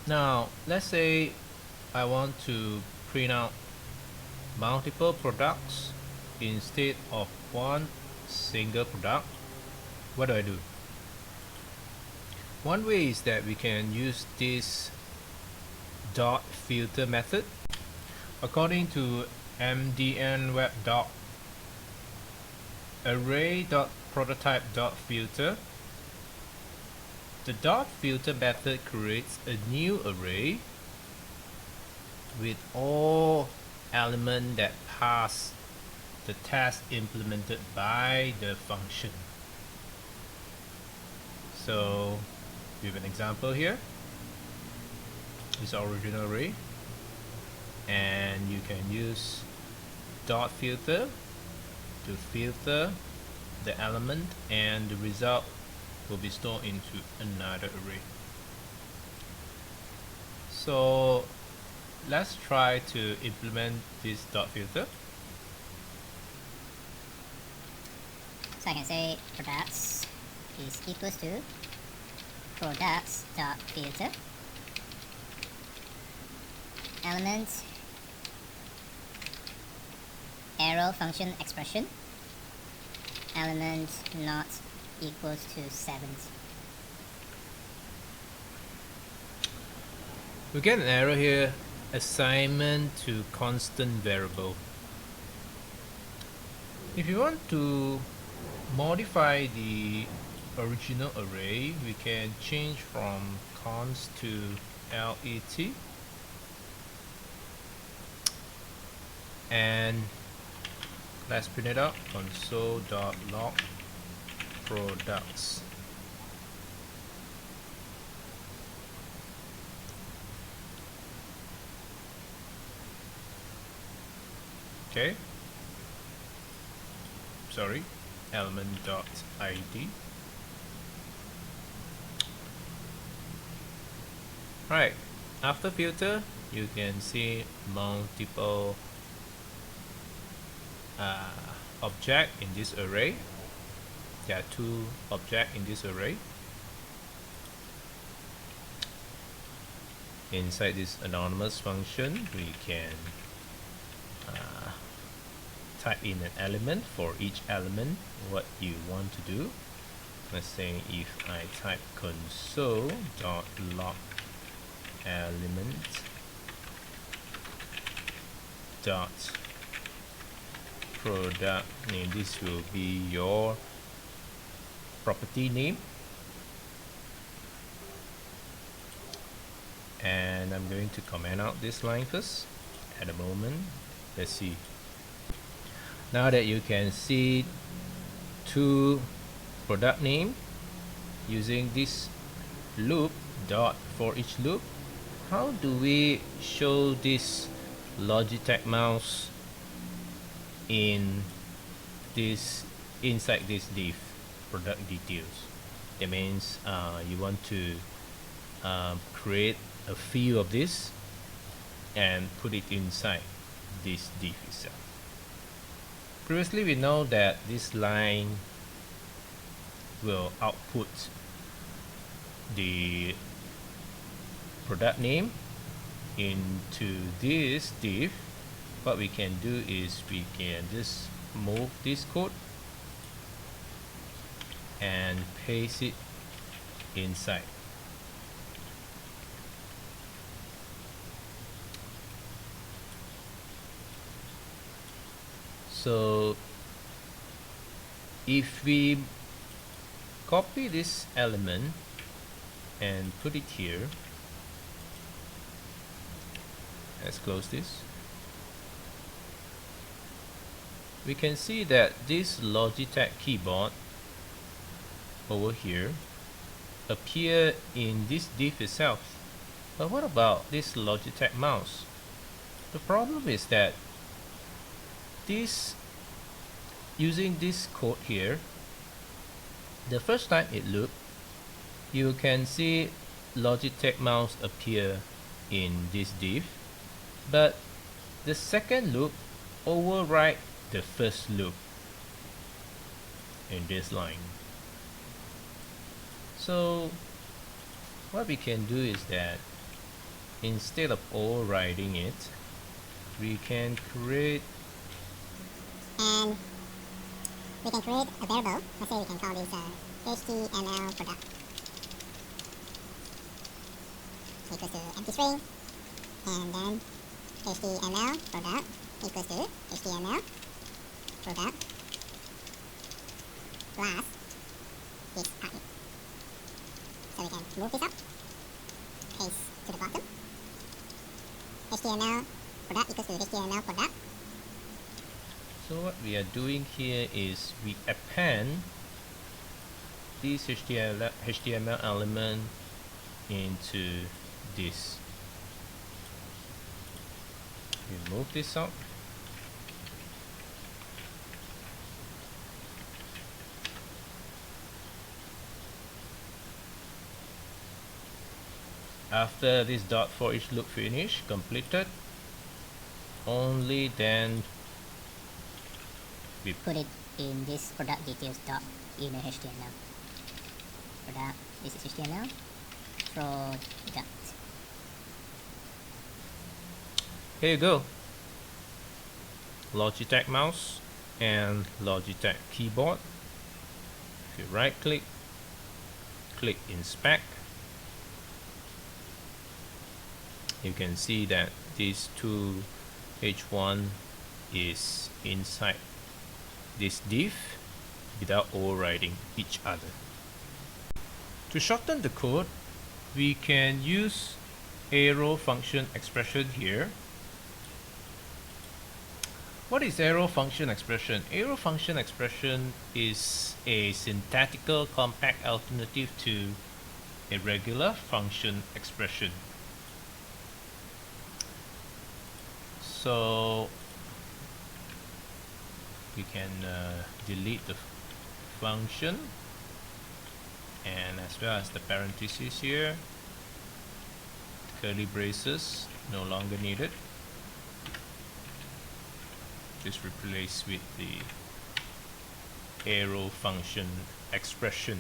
Now let's say I want to print out multiple products instead of one single product. What do? One way is that we can use this dot filter method. According to mdn web doc array.prototype.filter, the dot filter method creates a new array with all elements that pass the test implemented by the function. So we have an example here. This original array, and you can use dot filter to filter the element, and the result will be stored into another array. So let's try to implement this dot filter. So I can say products is equals to products dot filter element arrow function expression element not equals to 7. We get an error here, assignment to constant variable. If you want to modify the original array, we can change from const to let, and let's print it out. Console.log products. Okay, sorry, element.id. Right, after filter you can see multiple object in this array. There are 2 objects in this array. Inside this anonymous function, we can type in an element for each element what you want to do. Let's say if I type console.log element dot product name, this will be your property name, and I'm going to comment out this line first at the moment. Let's see. Now that you can see 2 product name using this loop dot for each loop, how do we show this Logitech mouse in this inside this div product details? That means you want to create a few of this and put it inside this div itself. Previously we know that this line will output the product name into this div. What we can do is we can just move this code and paste it inside. So if we copy this element and put it here, let's close this, we can see that this Logitech keyboard over here appear in this div itself. But what about this Logitech mouse? The problem is that using this code here, the first time it looped, you can see Logitech mouse appear in this div, but the second loop override the first loop in this line. So what we can do is that instead of overriding it, we can create And we can create a variable. Let's say we can call this HTML product equals to empty string, and then HTML product equals to HTML product plus this package. So we can move this up, paste to the bottom. HTML product equals to HTML product. So what we are doing here is we append this HTML element into this. We move this up. After this .forEach loop finish completed, only then we put it in this product details dot inner HTML. Product, this is HTML. Product. Here you go. Logitech mouse and Logitech keyboard. If you right click, click inspect, you can see that these two H1 is inside this div without overriding each other. To shorten the code, we can use arrow function expression here. What is arrow function expression? Arrow function expression is a syntactical compact alternative to a regular function expression. So we can delete the function and as well as the parentheses here. Curly braces no longer needed. Just replace with the arrow function expression